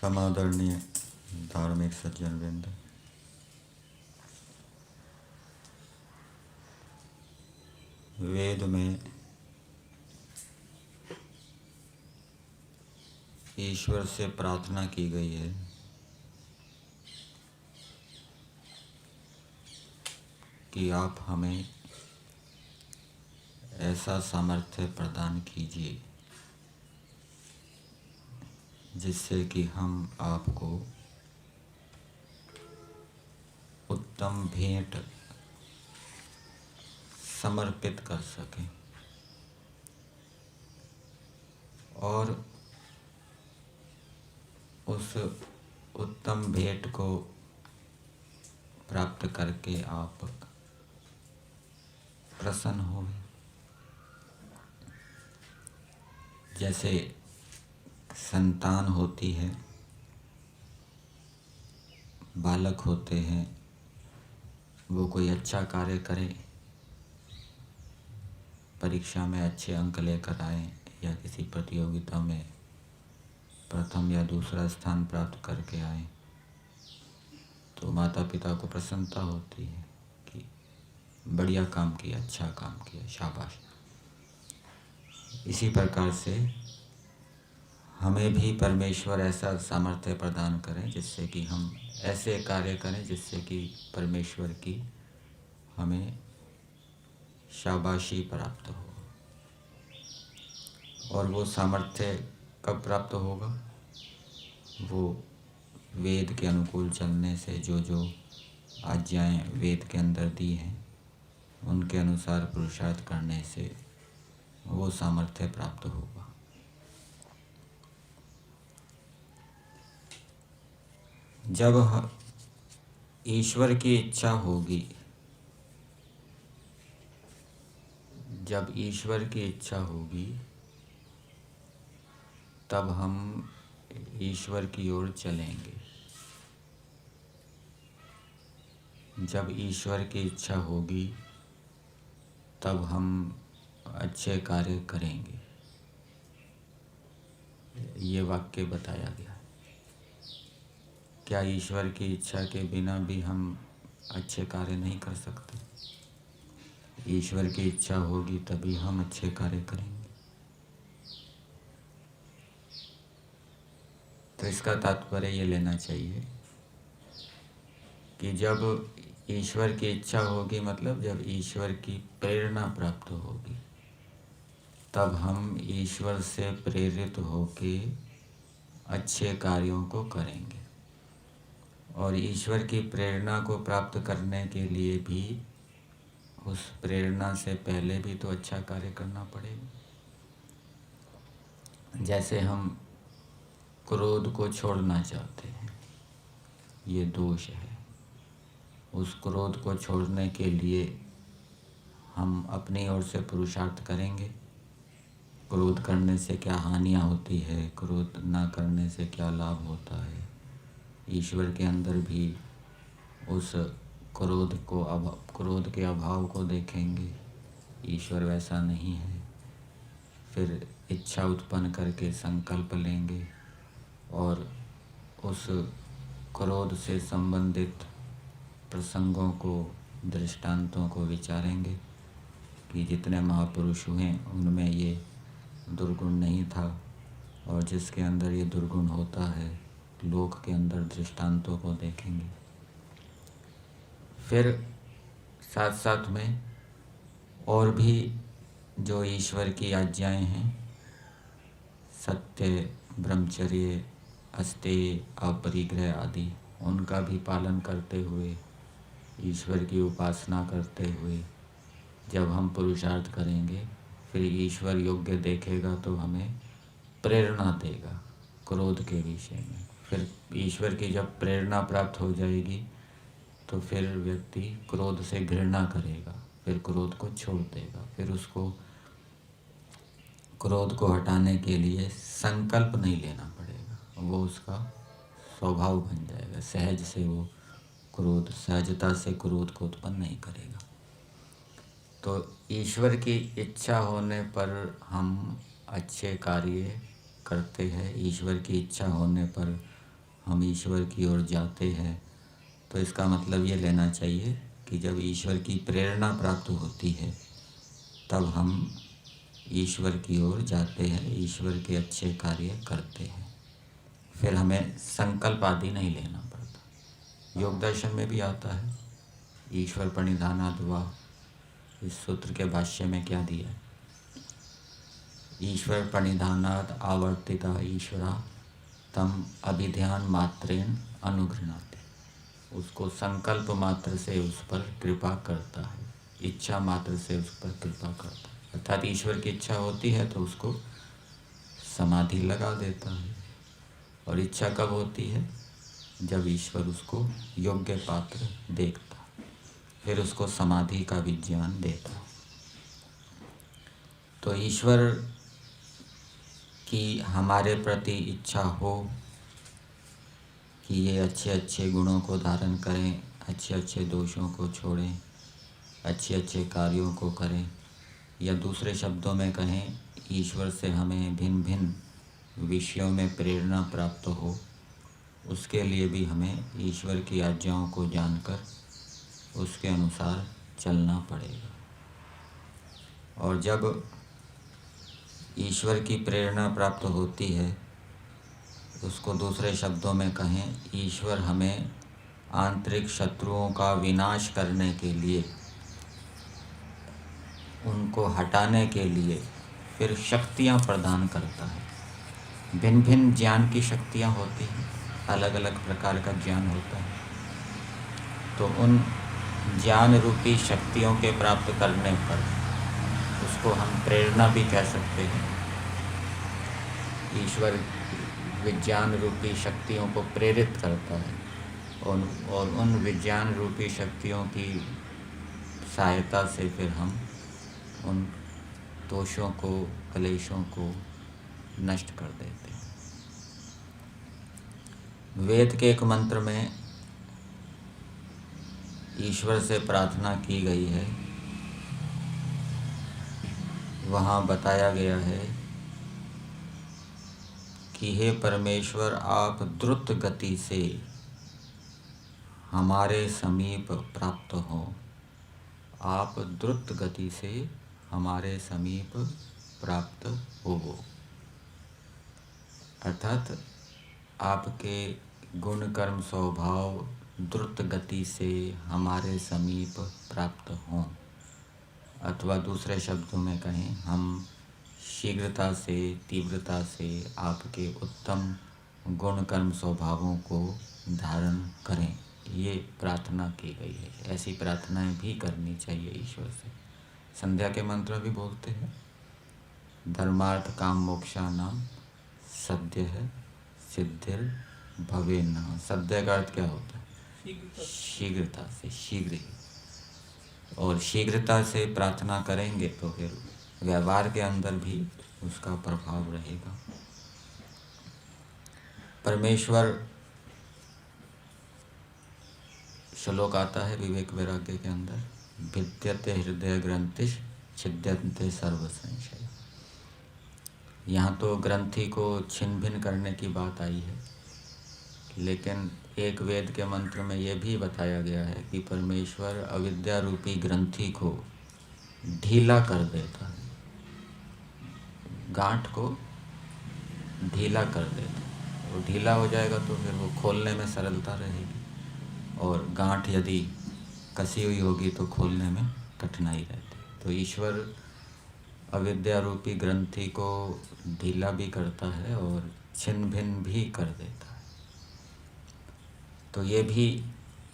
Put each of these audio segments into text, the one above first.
समादरणीय धार्मिक सज्जन वृंद, वेद में ईश्वर से प्रार्थना की गई है कि आप हमें ऐसा सामर्थ्य प्रदान कीजिए जिससे कि हम आपको उत्तम भेंट समर्पित कर सकें और उस उत्तम भेंट को प्राप्त करके आप प्रसन्न हो। जैसे संतान होती है, बालक होते हैं, वो कोई अच्छा कार्य करे, परीक्षा में अच्छे अंक लेकर आए या किसी प्रतियोगिता में प्रथम या दूसरा स्थान प्राप्त करके आए, तो माता पिता को प्रसन्नता होती है कि बढ़िया काम किया, अच्छा काम किया, शाबाश। इसी प्रकार से हमें भी परमेश्वर ऐसा सामर्थ्य प्रदान करें जिससे कि हम ऐसे कार्य करें जिससे कि परमेश्वर की हमें शाबाशी प्राप्त हो। और वो सामर्थ्य कब प्राप्त होगा? वो वेद के अनुकूल चलने से, जो आज्ञाएं वेद के अंदर दी हैं उनके अनुसार पुरुषार्थ करने से वो सामर्थ्य प्राप्त होगा। जब ईश्वर की इच्छा होगी, जब ईश्वर की इच्छा होगी तब हम ईश्वर की ओर चलेंगे। जब ईश्वर की इच्छा होगी तब हम अच्छे कार्य करेंगे। ये वाक्य बताया गया। क्या ईश्वर की इच्छा के बिना भी हम अच्छे कार्य नहीं कर सकते? ईश्वर की इच्छा होगी तभी हम अच्छे कार्य करेंगे। तो इसका तात्पर्य ये लेना चाहिए कि जब ईश्वर की इच्छा होगी, मतलब जब ईश्वर की प्रेरणा प्राप्त होगी, तब हम ईश्वर से प्रेरित होके अच्छे कार्यों को करेंगे। और ईश्वर की प्रेरणा को प्राप्त करने के लिए भी उस प्रेरणा से पहले भी तो अच्छा कार्य करना पड़ेगा। जैसे हम क्रोध को छोड़ना चाहते हैं, ये दोष है। उस क्रोध को छोड़ने के लिए हम अपनी ओर से पुरुषार्थ करेंगे। क्रोध करने से क्या हानियाँ होती है, क्रोध ना करने से क्या लाभ होता है, ईश्वर के अंदर भी उस क्रोध के अभाव को देखेंगे। ईश्वर वैसा नहीं है। फिर इच्छा उत्पन्न करके संकल्प लेंगे और उस क्रोध से संबंधित प्रसंगों को, दृष्टांतों को विचारेंगे कि जितने महापुरुष हुए उनमें ये दुर्गुण नहीं था, और जिसके अंदर ये दुर्गुण होता है लोक के अंदर दृष्टांतों को देखेंगे। फिर साथ साथ में और भी जो ईश्वर की आज्ञाएं हैं, सत्य, ब्रह्मचर्य, अस्तेय, अपरिग्रह आदि, उनका भी पालन करते हुए, ईश्वर की उपासना करते हुए जब हम पुरुषार्थ करेंगे, फिर ईश्वर योग्य देखेगा तो हमें प्रेरणा देगा क्रोध के विषय में। फिर ईश्वर की जब प्रेरणा प्राप्त हो जाएगी तो फिर व्यक्ति क्रोध से घृणा करेगा, फिर क्रोध को छोड़ देगा। फिर उसको क्रोध को हटाने के लिए संकल्प नहीं लेना पड़ेगा, वो उसका स्वभाव बन जाएगा। सहज से वो क्रोध, सहजता से क्रोध को उत्पन्न नहीं करेगा। तो ईश्वर की इच्छा होने पर हम अच्छे कार्य करते हैं। ईश्वर की इच्छा होने पर हम ईश्वर की ओर जाते हैं, तो इसका मतलब ये लेना चाहिए कि जब ईश्वर की प्रेरणा प्राप्त होती है तब हम ईश्वर की ओर जाते हैं, ईश्वर के अच्छे कार्य करते हैं। फिर हमें संकल्प आदि नहीं लेना पड़ता। योग दर्शन में भी आता है ईश्वर प्रणिधानाद् वा। इस सूत्र के भाष्य में क्या दिया है? ईश्वर प्रणिधानात् आवर्तिता ईश्वरा तम अभिध्यान मात्रेण अनुगृह्णाति। उसको संकल्प मात्र से उस पर कृपा करता है, इच्छा मात्र से उस पर कृपा करता है। अर्थात ईश्वर की इच्छा होती है तो उसको समाधि लगा देता है। और इच्छा कब होती है? जब ईश्वर उसको योग्य पात्र देखता, फिर उसको समाधि का विज्ञान देता। तो ईश्वर की हमारे प्रति इच्छा हो कि ये अच्छे अच्छे गुणों को धारण करें, अच्छे अच्छे दोषों को छोड़ें, अच्छे अच्छे कार्यों को करें, या दूसरे शब्दों में कहें ईश्वर से हमें भिन्न भिन्न विषयों में प्रेरणा प्राप्त हो, उसके लिए भी हमें ईश्वर की आज्ञाओं को जानकर उसके अनुसार चलना पड़ेगा। और जब ईश्वर की प्रेरणा प्राप्त होती है, उसको दूसरे शब्दों में कहें, ईश्वर हमें आंतरिक शत्रुओं का विनाश करने के लिए, उनको हटाने के लिए फिर शक्तियाँ प्रदान करता है। भिन्न भिन्न ज्ञान की शक्तियाँ होती हैं, अलग अलग प्रकार का ज्ञान होता है। तो उन ज्ञान रूपी शक्तियों के प्राप्त करने पर उसको हम प्रेरणा भी कह सकते हैं। ईश्वर विज्ञान रूपी शक्तियों को प्रेरित करता है और उन विज्ञान रूपी शक्तियों की सहायता से फिर हम उन दोषों को, क्लेशों को नष्ट कर देते हैं। वेद के एक मंत्र में ईश्वर से प्रार्थना की गई है। वहाँ बताया गया है कि हे परमेश्वर, आप द्रुत गति से हमारे समीप प्राप्त हो। आप द्रुत गति से हमारे समीप प्राप्त हो। अर्थात आपके गुण कर्म स्वभाव द्रुत गति से हमारे समीप प्राप्त हों, अथवा दूसरे शब्दों में कहें, हम शीघ्रता से, तीव्रता से आपके उत्तम गुण कर्म स्वभावों को धारण करें। ये प्रार्थना की गई है। ऐसी प्रार्थनाएं भी करनी चाहिए ईश्वर से। संध्या के मंत्र भी बोलते हैं, धर्मार्थ काम मोक्षानाम सद्य है सिद्धिर भवे न। सद्य का अर्थ क्या होता है? शीघ्रता से, शीघ्र ही। और शीघ्रता से प्रार्थना करेंगे तो फिर व्यवहार के अंदर भी उसका प्रभाव रहेगा। परमेश्वर, श्लोक आता है विवेक वैराग्य के अंदर, भिद्यते हृदय ग्रंथिश छिद्यन्ते सर्व संशय। यहाँ तो ग्रंथि को छिन्न भिन्न करने की बात आई है, लेकिन एक वेद के मंत्र में यह भी बताया गया है कि परमेश्वर अविद्या रूपी ग्रंथि को ढीला कर देता है, गांठ को ढीला कर देता है। वो ढीला हो जाएगा तो फिर वो खोलने में सरलता रहेगी, और गांठ यदि कसी हुई होगी तो खोलने में कठिनाई रहती है। तो ईश्वर अविद्या रूपी ग्रंथि को ढीला भी करता है और छिन्न भिन्न भी कर देता है। तो ये भी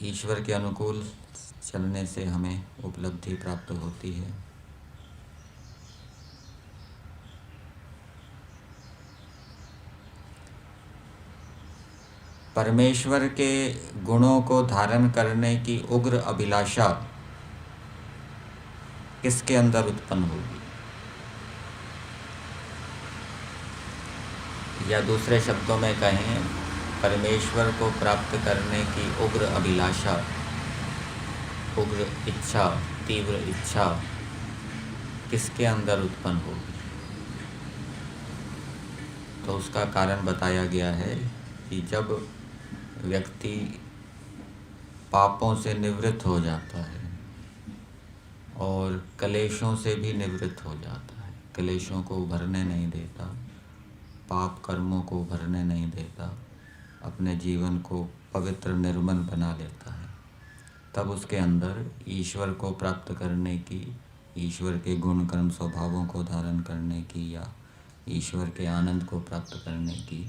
ईश्वर के अनुकूल चलने से हमें उपलब्धि प्राप्त होती है। परमेश्वर के गुणों को धारण करने की उग्र अभिलाषा किसके अंदर उत्पन्न होगी? या दूसरे शब्दों में कहें, परमेश्वर को प्राप्त करने की उग्र अभिलाषा, उग्र इच्छा, तीव्र इच्छा किसके अंदर उत्पन्न होगी? तो उसका कारण बताया गया है कि जब व्यक्ति पापों से निवृत्त हो जाता है और क्लेशों से भी निवृत्त हो जाता है। क्लेशों को उभरने नहीं देता, पाप कर्मों को उभरने नहीं देता, अपने जीवन को पवित्र निर्मल बना लेता है। तब उसके अंदर ईश्वर को प्राप्त करने की, ईश्वर के गुण कर्म स्वभावों को धारण करने की या ईश्वर के आनंद को प्राप्त करने की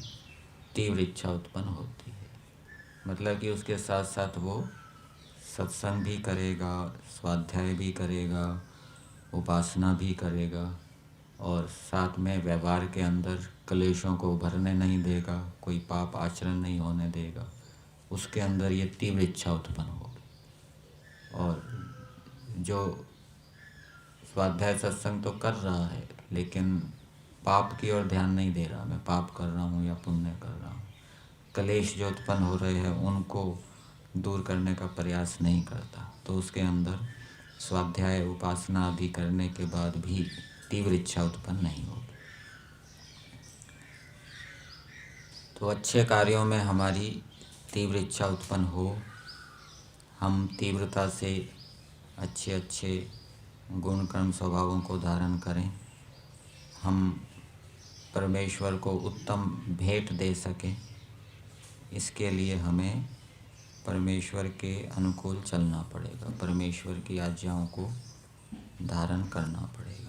तीव्र इच्छा उत्पन्न होती है। मतलब कि उसके साथ साथ वो सत्संग भी करेगा, स्वाध्याय भी करेगा, उपासना भी करेगा और साथ में व्यवहार के अंदर क्लेशों को उभरने नहीं देगा, कोई पाप आचरण नहीं होने देगा। उसके अंदर ये तीव्र इच्छा उत्पन्न होगी। और जो स्वाध्याय सत्संग तो कर रहा है लेकिन पाप की ओर ध्यान नहीं दे रहा, मैं पाप कर रहा हूँ या पुण्य कर रहा हूँ, क्लेश जो उत्पन्न हो रहे हैं उनको दूर करने का प्रयास नहीं करता, तो उसके अंदर स्वाध्याय उपासना आदि करने के बाद भी तीव्र इच्छा उत्पन्न नहीं होगी। तो अच्छे कार्यों में हमारी तीव्र इच्छा उत्पन्न हो, हम तीव्रता से अच्छे अच्छे गुण कर्म स्वभावों को धारण करें, हम परमेश्वर को उत्तम भेंट दे सकें, इसके लिए हमें परमेश्वर के अनुकूल चलना पड़ेगा, परमेश्वर की आज्ञाओं को धारण करना पड़ेगा।